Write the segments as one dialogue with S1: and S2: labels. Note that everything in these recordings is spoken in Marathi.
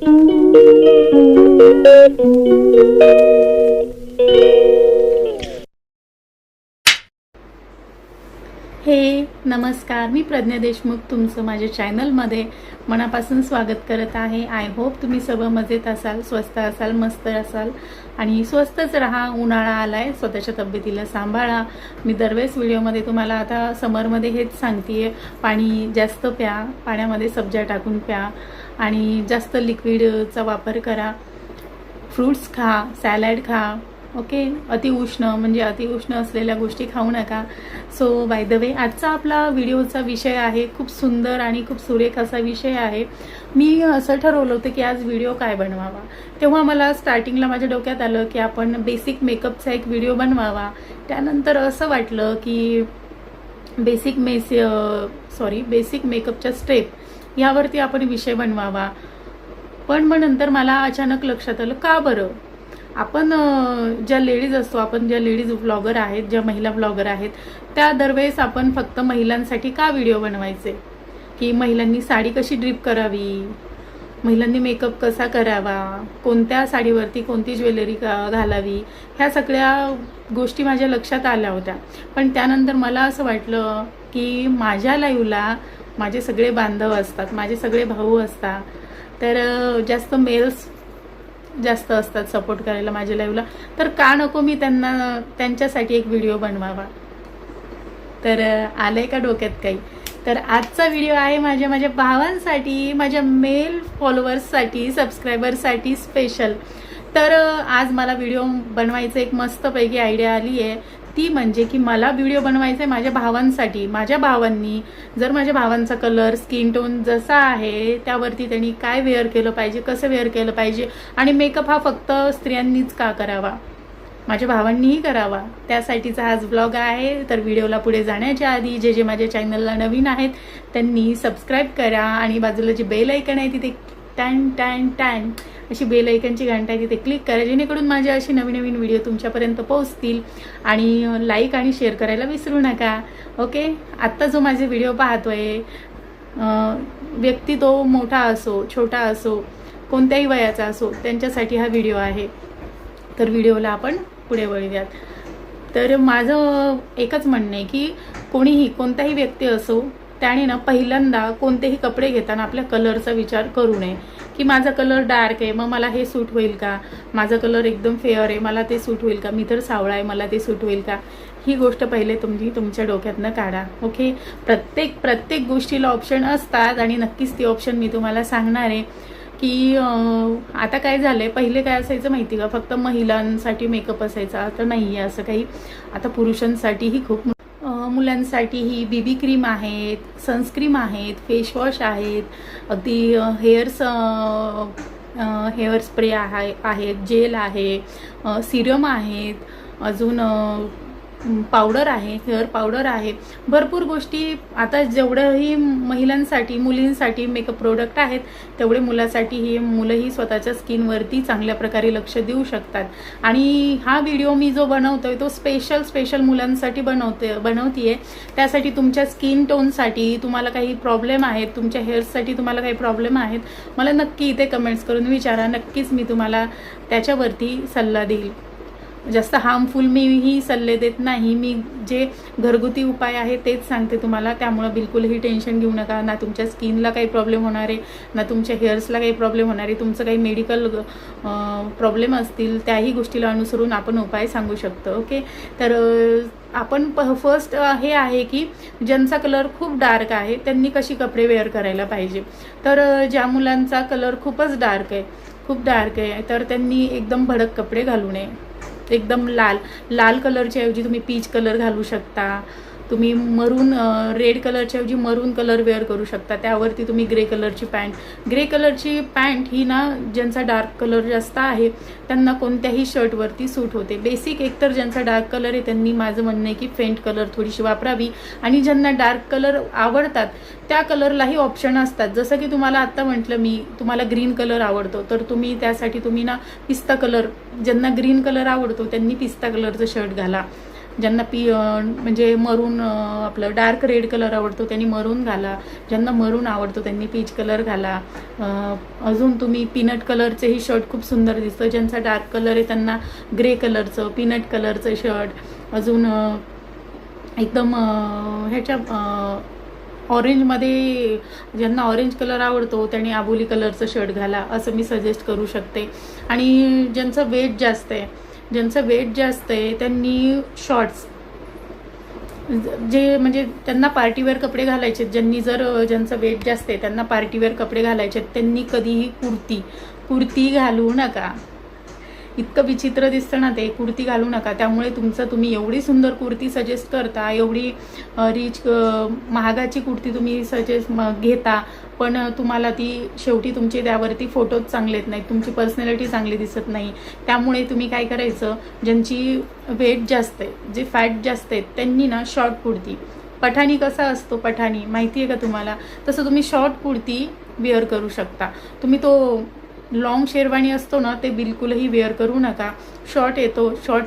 S1: हे नमस्कार, मी प्रज्ञा देशमुख तुमचं माझ्या चॅनलमध्ये मनापासून स्वागत करत आहे। आय होप तुम्ही सर्व मजेत असाल, स्वस्त असाल, मस्त असाल आणि स्वस्तच राहा। उन्हाळा आलाय, स्वतःच्या तब्येतीला सांभाळा। मी दरवेळेस व्हिडिओमध्ये तुम्हाला आता समरमध्ये हेच सांगते, पाणी जास्त प्या, पाण्यामध्ये सब्जा टाकून प्या आणि जास्त लिक्विडचा वापर करा। फ्रूट्स खा, सॅलड खा, ओके। अतिउष्ण असलेल्या गोष्टी खाऊ नका। सो बाय द वे, आजचा आपला व्हिडिओचा विषय आहे खूप सुंदर आणि खूप सुरेख असा विषय आहे। मी असं ठरवलं होतं की आज व्हिडिओ काय बनवावा, तेव्हा मला स्टार्टिंगला माझ्या डोक्यात आलं की आपण बेसिक मेकअपचा एक व्हिडिओ बनवावा। त्यानंतर असं वाटलं की बेसिक मेकअपच्या स्टेप यावरती आपण विषय बनवावा। पण मग नंतर मला अचानक लक्षात आलं, का बरं आपण ज्या लेडीज असतो, आपण ज्या लेडीज व्लॉगर आहेत, ज्या महिला व्लॉगर आहेत, त्या दरवेळेस आपण फक्त महिलांसाठी का व्हिडिओ बनवायचे, की महिलांनी साडी कशी ड्रिप करावी, महिलांनी मेकअप कसा करावा, कोणत्या साडीवरती कोणती ज्वेलरी घालावी, ह्या सगळ्या गोष्टी माझ्या लक्षात आल्या होत्या। पण त्यानंतर मला असं वाटलं की माझ्या लाईव्हला माझे सगळे बांधव असतात, माझे सगळे भाऊ असतात, तर जास्त मेल्स जास्त असतात सपोर्ट करायला माझ्या लाईव्हला, तर का नको मी त्यांच्यासाठी एक व्हिडिओ बनवावा। तर आलंय का डोक्यात काही? तर आजचा व्हिडिओ आहे माझ्या भावांसाठी, माझ्या मेल फॉलोअर्ससाठी, सबस्क्रायबरसाठी स्पेशल। तर आज मला व्हिडिओ बनवायचं एक मस्तपैकी आयडिया आली आहे, ती म्हणजे की मला व्हिडिओ बनवायचा आहे माझ्या भावांसाठी। माझ्या भावांनी जर माझ्या भावांचा कलर, स्किन टोन जसा आहे त्यावरती त्यांनी काय वेअर केलं पाहिजे, कसं वेअर केलं पाहिजे, आणि मेकअप हा फक्त स्त्रियांनीच का करावा, माझ्या भावांनीही करावा, त्यासाठीचा आज ब्लॉग आहे। तर व्हिडिओला पुढे जाण्याच्या आधी जे माझ्या चॅनलला नवीन आहेत त्यांनी सबस्क्राईब करा आणि बाजूला जी बेल आयकन आहे तिथे टॅन टॅन टॅन अशी बेल आयकनची घंटा आहे तिथे क्लिक करा, जेणेकरून माझे अशी नवीन व्हिडिओ तुमच्यापर्यंत पोहोचतील। आणि लाईक आणि शेअर करायला विसरू नका, ओके। आत्ता जो माझे व्हिडिओ पाहतोय व्यक्ती, तो मोठा असो छोटा असो कोणत्याही वयाचा असो, त्यांच्यासाठी हा व्हिडिओ आहे। तर व्हिडिओला आपण पुढे वळूयात। तर माझं एकच म्हणणं आहे की कोणताही व्यक्ती असो, त्याने ना पहिल्यांदा कोणतेही कपडे घेताना आपल्या कलरचा विचार करू नये, की माझा कलर डार्क आहे मग मला हे सूट होईल का, माझा कलर एकदम फेअर आहे मला ते सूट होईल का, मी तर सावळा आहे मला ते सूट होईल का। ही गोष्ट पहिले तुम्ही तुमच्या डोक्यातनं काढा, ओके। प्रत्येक गोष्टीला ऑप्शन असतात आणि नक्कीच ती ऑप्शन मी तुम्हाला सांगणार आहे। की आता काय झालंय, पहिले काय असायचं माहिती का, फक्त महिलांसाठी मेकअप असायचा, आता नाही आहे असं काही। आता पुरुषांसाठीही खूप, मुलांसाठीही बीबी क्रीम आहेत, सनस्क्रीम आहेत, फेसवॉश आहेत, अगदी हेअर स्प्रे आहेत, जेल आहे, सिरम आहेत, अजून पावडर आहे, हेअर पावडर आहे, भरपूर गोष्टी। आता जेवढंही महिलांसाठी मुलींसाठी मेकअप प्रोडक्ट आहेत, तेवढे मुलंही स्वतःच्या स्किनवरती चांगल्या प्रकारे लक्ष देऊ शकतात। आणि हा व्हिडिओ मी जो बनवतोय तो स्पेशल मुलांसाठी बनवतीये। त्यासाठी तुमच्या स्किन टोनसाठी तुम्हाला काही प्रॉब्लेम आहेत, तुमच्या हेअर्ससाठी तुम्हाला काही प्रॉब्लेम आहेत, मला नक्की इथे कमेंट्स करून विचारा, नक्कीच मी तुम्हाला त्याच्यावरती सल्ला देईल। जास्त हार्मफुल मीही सल्ले देत नाही, मी जे घरगुती उपाय आहे तेच सांगते तुम्हाला। त्यामुळे बिलकुलही टेन्शन घेऊ नका, ना तुमच्या स्किनला काही प्रॉब्लेम होणार आहे, ना तुमच्या हेअर्सला काही प्रॉब्लेम होणार आहे। तुमचं काही मेडिकल प्रॉब्लेम असतील त्याही गोष्टीला अनुसरून आपण उपाय सांगू शकतो, ओके। तर आपण फर्स्ट हे आहे की ज्यांचा कलर खूप डार्क आहे त्यांनी कशी कपडे वेअर करायला पाहिजे। तर ज्या मुलांचा कलर खूप डार्क आहे तर त्यांनी एकदम भडक कपडे घालू नये। एकदम लाल कलरच्या ऐवजी तुम्ही पीच कलर घालू शकता, तुम्ही रेड कलरच्या ऐवजी मरून कलर वेअर करू शकता, त्यावरती तुम्ही ग्रे कलरची पॅन्ट ही ना, ज्यांचा डार्क कलर जास्त आहे त्यांना कोणत्याही शर्टवरती सूट होते। बेसिक एकतर ज्यांचा डार्क कलर आहे त्यांनी माझं म्हणणं आहे की फेंट कलर थोडीशी वापरावी, आणि ज्यांना डार्क कलर आवडतात त्या कलरलाही ऑप्शन असतात। जसं की तुम्हाला आत्ता म्हटलं मी, तुम्हाला ग्रीन कलर आवडतो तर त्यासाठी तुम्ही ना पिस्ता कलर, ज्यांना ग्रीन कलर आवडतो त्यांनी पिस्ता कलरचं शर्ट घाला, ज्यांना म्हणजे मरून आपलं डार्क रेड कलर आवडतो त्यांनी मरून घाला, ज्यांना मरून आवडतो त्यांनी पीच कलर घाला. अजून तुम्ही पीनट कलरचेही शर्ट खूप सुंदर दिसतं. ज्यांचा डार्क कलर आहे त्यांना ग्रे कलरचं पीनट कलरचं शर्ट. अजून एकदम ह्याच्या ऑरेंजमध्ये ज्यांना ऑरेंज कलर आवडतो त्यांनी आबोली कलरचं शर्ट घाला असं मी सजेस्ट करू शकते. आणि ज्यांचं वेट जास्त आहे त्यांनी शॉर्ट्स जे म्हणजे त्यांना पार्टीवेअर कपडे घालायचे, ज्यांचं वेट जास्त आहे त्यांना पार्टीवेअर कपडे घालायचे, त्यांनी कधीही कुर्ती घालू नका. इतकं विचित्र दिसतं ना ते, कुर्ती घालू नका. त्यामुळे तुम्ही एवढी सुंदर कुर्ती सजेस्ट करता, एवढी रिच महागाची कुर्ती तुम्ही सजेस्ट घेता, पण तुम्हाला ती शेवटी तुमचे त्यावरती फोटोज चांगले येत नाहीत, तुमची पर्सनॅलिटी चांगली दिसत नाही. त्यामुळे तुम्ही काय करायचं, ज्यांची वेट जास्त आहे, जे फॅट जास्त आहेत त्यांनी ना शॉर्ट कुर्ती, पठाणी कसा असतो पठाणी माहिती आहे का तुम्हाला, तसं तुम्ही शॉर्ट कुर्ती वेअर करू शकता. तुम्ही तो लॉंग शेरवानी असतो ना ते बिलकुलही वेअर करू नका. शॉर्ट येतो, शॉर्ट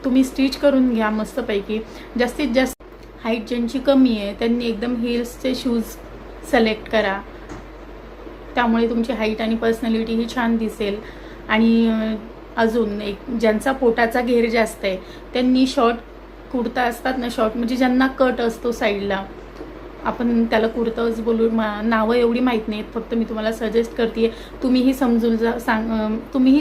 S1: तुम्ही स्टिच करून घ्या मस्तपैकी. जास्तीत जास्त हाईट ज्यांची कमी आहे त्यांनी एकदम हिल्सचे शूज सिलेक्ट करा, त्यामुळे तुमची हाईट आणि पर्सनॅलिटी ही छान दिसेल. आणि अजून एक, ज्यांचा पोटाचा घेर जास्त आहे त्यांनी शॉर्ट कुर्ता असतात ना, शॉर्ट म्हणजे ज्यांना कट असतो साईडला, आपण त्याला कुर्ताच बोलू, नावं एवढी माहीत नाहीत, फक्त मी तुम्हाला सजेस्ट करते. तुम्हीही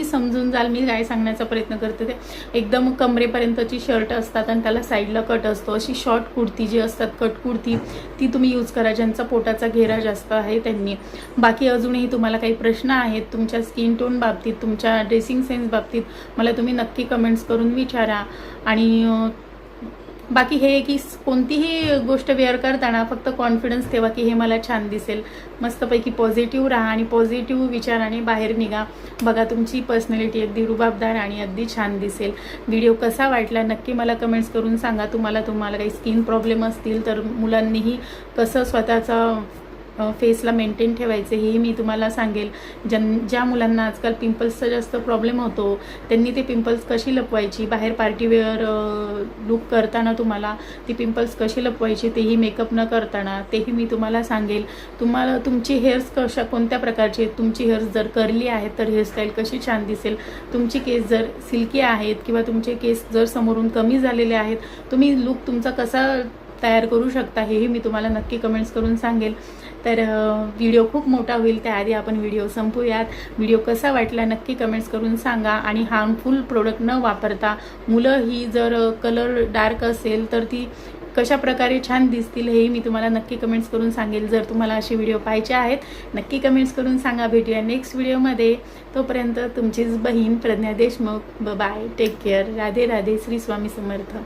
S1: समजून जाल मी काय सांगण्याचा प्रयत्न करते. ते एकदम कमरेपर्यंतची शर्ट असतात आणि त्याला साईडला कट असतो, अशी शॉर्ट कुर्ती जी असतात कट कुर्ती ती तुम्ही यूज करा ज्यांचा पोटाचा घेरा जास्त आहे त्यांनी. बाकी अजूनही तुम्हाला काही प्रश्न आहेत तुमच्या स्किन टोन बाबतीत, तुमच्या ड्रेसिंग सेन्स बाबतीत, मला तुम्ही नक्की कमेंट्स करून विचारा. आणि बाकी हे की कोणतीही गोष्ट वेअर करताना फक्त कॉन्फिडन्स ठेवा की हे मला छान दिसेल, मस्तपैकी पॉझिटिव्ह राहा आणि पॉझिटिव्ह विचाराने बाहेर निघा. बघा तुमची पर्सनॅलिटी अगदी रुबाबदार आणि अगदी छान दिसेल. व्हिडिओ कसा वाटला नक्की मला कमेंट्स करून सांगा. तुम्हाला काही स्किन प्रॉब्लेम असतील तर मुलांनीही कसं स्वतःचा फेसला मेंटेन ठेवायचे हेही मी तुम्हाला सांगेल. ज्या मुलांना आजकाल पिंपल्सचा जास्त प्रॉब्लेम होतो त्यांनी ते पिंपल्स कशी लपवायची, बाहेर पार्टीवेअर लुक करताना तुम्हाला ती पिंपल्स कशी लपवायची तेही मेकअप न करताना तेही मी तुम्हाला सांगेल. तुम्हाला तुमची हेअर्स कोणत्या प्रकारची आहेत, तुमची हेअर्स जर कर्ली आहेत तर हेअरस्टाईल कशी छान दिसेल, तुमची केस जर सिल्की आहेत किंवा तुमचे केस जर समोरून कमी झालेले आहेत तुम्ही लुक तुमचा कसा तयार करू शकता हेही मी तुम्हाला नक्की कमेंट्स करून सांगेल. तर व्हिडिओ खूप मोठा होईल त्याआधी आपण व्हिडिओ संपूयात. व्हिडिओ कसा वाटला नक्की कमेंट्स करून सांगा. आणि हार्मफुल प्रोडक्ट न वापरता मुलं ही जर कलर डार्क असेल तर ती कशा प्रकारे छान दिसतील हेही मी तुम्हाला नक्की कमेंट्स करून सांगेल. जर तुम्हाला असे व्हिडिओ पाहायचे आहेत नक्की कमेंट्स करून सांगा. भेटूया नेक्स्ट व्हिडिओमध्ये. तोपर्यंत तुमचीच बहीण Pragya Deshmukh. Bye, take care. Radhe Radhe. Shri Swami समर्थ.